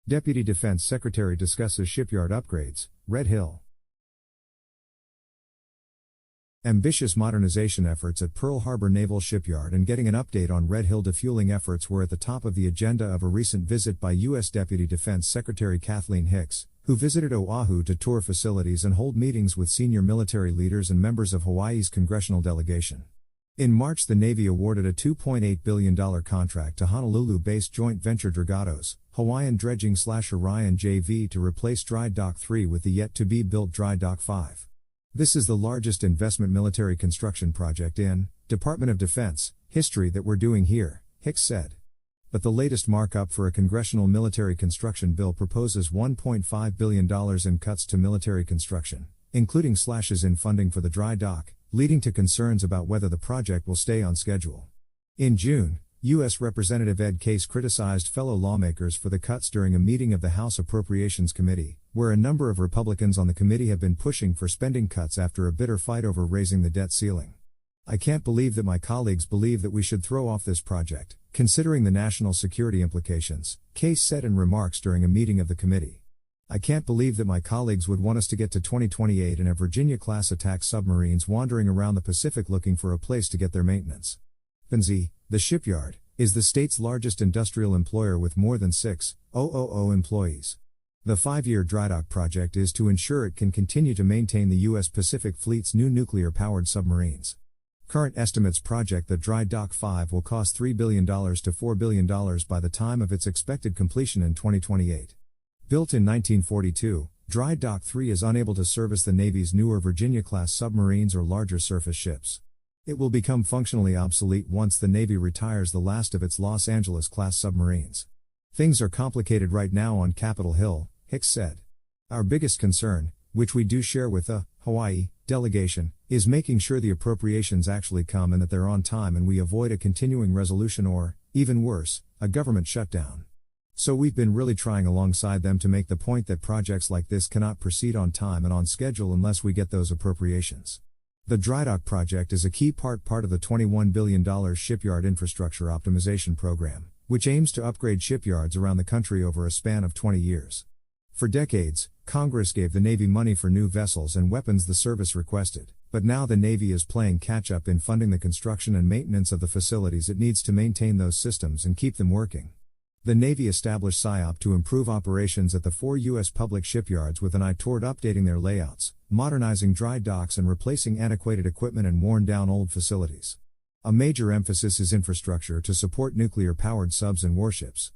Deputy Defense Secretary discusses shipyard upgrades, Red Hill. Ambitious modernization efforts at Pearl Harbor Naval Shipyard and getting an update on Red Hill defueling efforts were at the top of the agenda of a recent visit by U.S. Deputy Defense Secretary Kathleen Hicks, who visited Oahu to tour facilities and hold meetings with senior military leaders and members of Hawaii's congressional delegation. In March, the Navy awarded a $2.8 billion contract to Honolulu-based joint venture Dragados, Hawaiian Dredging/Orion JV to replace Dry Dock 3 with the yet-to-be-built Dry Dock 5. This is the largest investment military construction project in Department of Defense history that we're doing here, Hicks said. But the latest markup for a congressional military construction bill proposes $1.5 billion in cuts to military construction, including slashes in funding for the dry dock, leading to concerns about whether the project will stay on schedule. In June, U.S. Representative Ed Case criticized fellow lawmakers for the cuts during a meeting of the House Appropriations Committee, where a number of Republicans on the committee have been pushing for spending cuts after a bitter fight over raising the debt ceiling. "I can't believe that my colleagues believe that we should throw off this project, considering the national security implications," Case said in remarks during a meeting of the committee. "I can't believe that my colleagues would want us to get to 2028 and have Virginia-class attack submarines wandering around the Pacific looking for a place to get their maintenance." Penzi, the shipyard, is the state's largest industrial employer with more than 6,000 employees. The 5-year drydock project is to ensure it can continue to maintain the U.S. Pacific Fleet's new nuclear-powered submarines. Current estimates project that Dry Dock 5 will cost $3 billion to $4 billion by the time of its expected completion in 2028. Built in 1942, Dry Dock 3 is unable to service the Navy's newer Virginia-class submarines or larger surface ships. It will become functionally obsolete once the Navy retires the last of its Los Angeles-class submarines. "Things are complicated right now on Capitol Hill," Hicks said. "Our biggest concern, which we do share with the Hawaii delegation, is making sure the appropriations actually come and that they're on time and we avoid a continuing resolution or, even worse, a government shutdown. So we've been really trying alongside them to make the point that projects like this cannot proceed on time and on schedule unless we get those appropriations." The drydock project is a key part of the $21 billion Shipyard Infrastructure Optimization Program, which aims to upgrade shipyards around the country over a span of 20 years. For decades, Congress gave the Navy money for new vessels and weapons the service requested, but now the Navy is playing catch-up in funding the construction and maintenance of the facilities it needs to maintain those systems and keep them working. The Navy established SIOP to improve operations at the 4 U.S. public shipyards with an eye toward updating their layouts, modernizing dry docks and replacing antiquated equipment and worn-down old facilities. A major emphasis is infrastructure to support nuclear-powered subs and warships.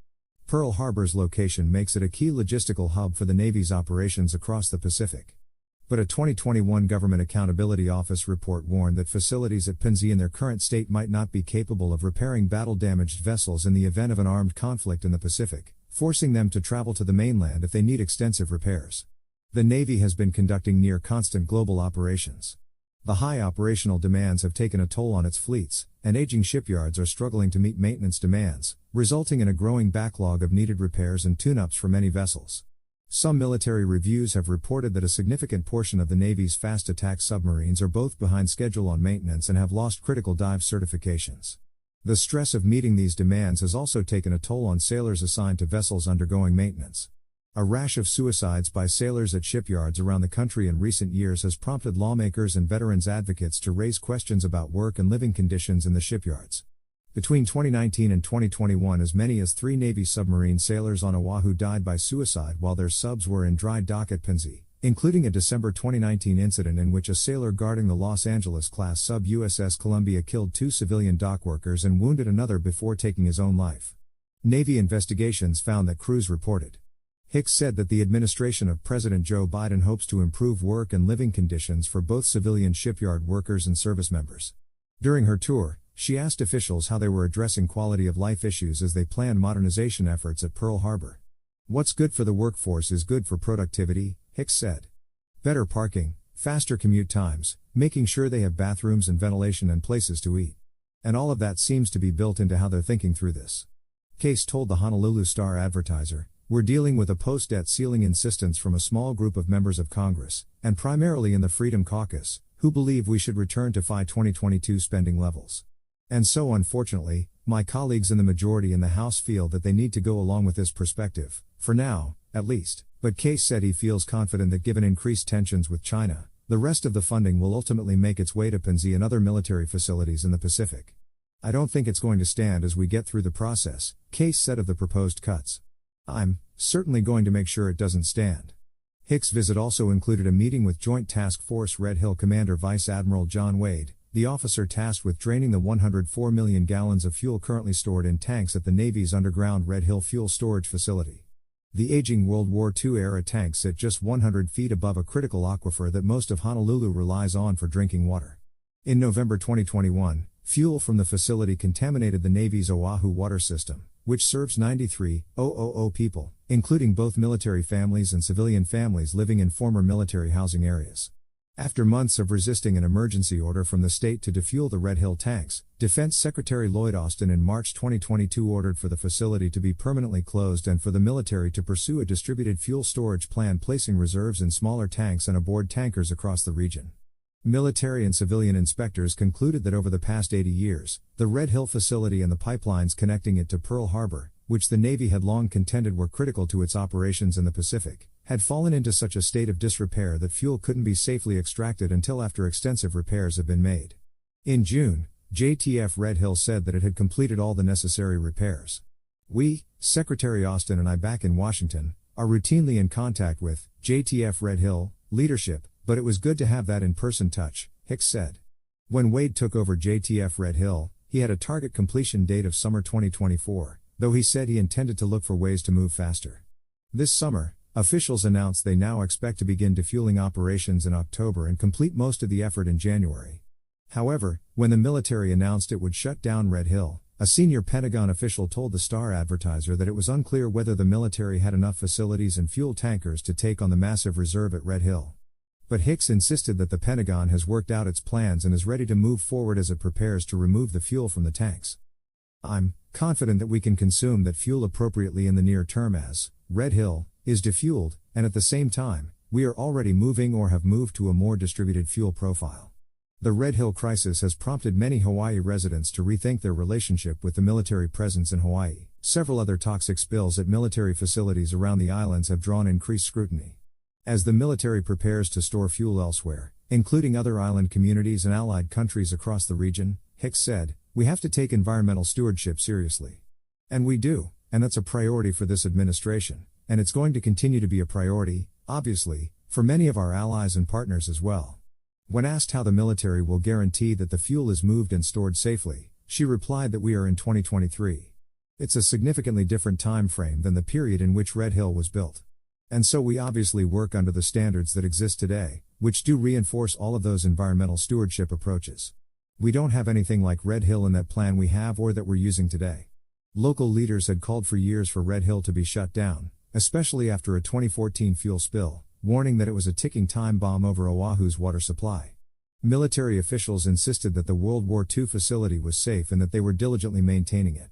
Pearl Harbor's location makes it a key logistical hub for the Navy's operations across the Pacific. But a 2021 Government Accountability Office report warned that facilities at Penzi in their current state might not be capable of repairing battle-damaged vessels in the event of an armed conflict in the Pacific, forcing them to travel to the mainland if they need extensive repairs. The Navy has been conducting near-constant global operations. The high operational demands have taken a toll on its fleets, and aging shipyards are struggling to meet maintenance demands, resulting in a growing backlog of needed repairs and tune-ups for many vessels. Some military reviews have reported that a significant portion of the Navy's fast attack submarines are both behind schedule on maintenance and have lost critical dive certifications. The stress of meeting these demands has also taken a toll on sailors assigned to vessels undergoing maintenance. A rash of suicides by sailors at shipyards around the country in recent years has prompted lawmakers and veterans advocates to raise questions about work and living conditions in the shipyards. Between 2019 and 2021, as many as 3 Navy submarine sailors on Oahu died by suicide while their subs were in dry dock at Penzi, including a December 2019 incident in which a sailor guarding the Los Angeles-class sub USS Columbia killed 2 civilian dock workers and wounded another before taking his own life. Navy investigations found that crews reported. Hicks said that the administration of President Joe Biden hopes to improve work and living conditions for both civilian shipyard workers and service members. During her tour, she asked officials how they were addressing quality of life issues as they plan modernization efforts at Pearl Harbor. "What's good for the workforce is good for productivity," Hicks said. "Better parking, faster commute times, making sure they have bathrooms and ventilation and places to eat. And all of that seems to be built into how they're thinking through this." Case told the Honolulu Star-Advertiser, "We're dealing with a post-debt ceiling insistence from a small group of members of Congress, and primarily in the Freedom Caucus, who believe we should return to FY 2022 spending levels. And so unfortunately, my colleagues in the majority in the House feel that they need to go along with this perspective, for now, at least, but Case said he feels confident that given increased tensions with China, the rest of the funding will ultimately make its way to PNZ and other military facilities in the Pacific. I don't think it's going to stand as we get through the process, Case said of the proposed cuts. I'm certainly going to make sure it doesn't stand. Hicks' visit also included a meeting with Joint Task Force Red Hill Commander Vice Admiral John Wade, the officer tasked with draining the 104 million gallons of fuel currently stored in tanks at the Navy's underground Red Hill fuel storage facility. The aging World War II-era tanks sit just 100 feet above a critical aquifer that most of Honolulu relies on for drinking water. In November 2021, fuel from the facility contaminated the Navy's Oahu water system, which serves 93,000 people, including both military families and civilian families living in former military housing areas. After months of resisting an emergency order from the state to defuel the Red Hill tanks, Defense Secretary Lloyd Austin in March 2022 ordered for the facility to be permanently closed and for the military to pursue a distributed fuel storage plan placing reserves in smaller tanks and aboard tankers across the region. Military and civilian inspectors concluded that over the past 80 years, the Red Hill facility and the pipelines connecting it to Pearl Harbor, which the Navy had long contended were critical to its operations in the Pacific, had fallen into such a state of disrepair that fuel couldn't be safely extracted until after extensive repairs had been made. In June, JTF Red Hill said that it had completed all the necessary repairs. We, Secretary Austin and I back in Washington, are routinely in contact with JTF Red Hill leadership, but it was good to have that in-person touch, Hicks said. When Wade took over JTF Red Hill, he had a target completion date of summer 2024, though he said he intended to look for ways to move faster. This summer, officials announced they now expect to begin defueling operations in October and complete most of the effort in January. However, when the military announced it would shut down Red Hill, a senior Pentagon official told the Star-Advertiser that it was unclear whether the military had enough facilities and fuel tankers to take on the massive reserve at Red Hill. But Hicks insisted that the Pentagon has worked out its plans and is ready to move forward as it prepares to remove the fuel from the tanks. I'm confident that we can consume that fuel appropriately in the near term as Red Hill is defueled, and at the same time, we are already moving or have moved to a more distributed fuel profile. The Red Hill crisis has prompted many Hawaii residents to rethink their relationship with the military presence in Hawaii. Several other toxic spills at military facilities around the islands have drawn increased scrutiny. As the military prepares to store fuel elsewhere, including other island communities and allied countries across the region, Hicks said, we have to take environmental stewardship seriously. And we do, and that's a priority for this administration, and it's going to continue to be a priority, obviously, for many of our allies and partners as well. When asked how the military will guarantee that the fuel is moved and stored safely, she replied that we are in 2023. It's a significantly different time frame than the period in which Red Hill was built. And so we obviously work under the standards that exist today, which do reinforce all of those environmental stewardship approaches. We don't have anything like Red Hill in that plan we have or that we're using today. Local leaders had called for years for Red Hill to be shut down, especially after a 2014 fuel spill, warning that it was a ticking time bomb over Oahu's water supply. Military officials insisted that the World War II facility was safe and that they were diligently maintaining it.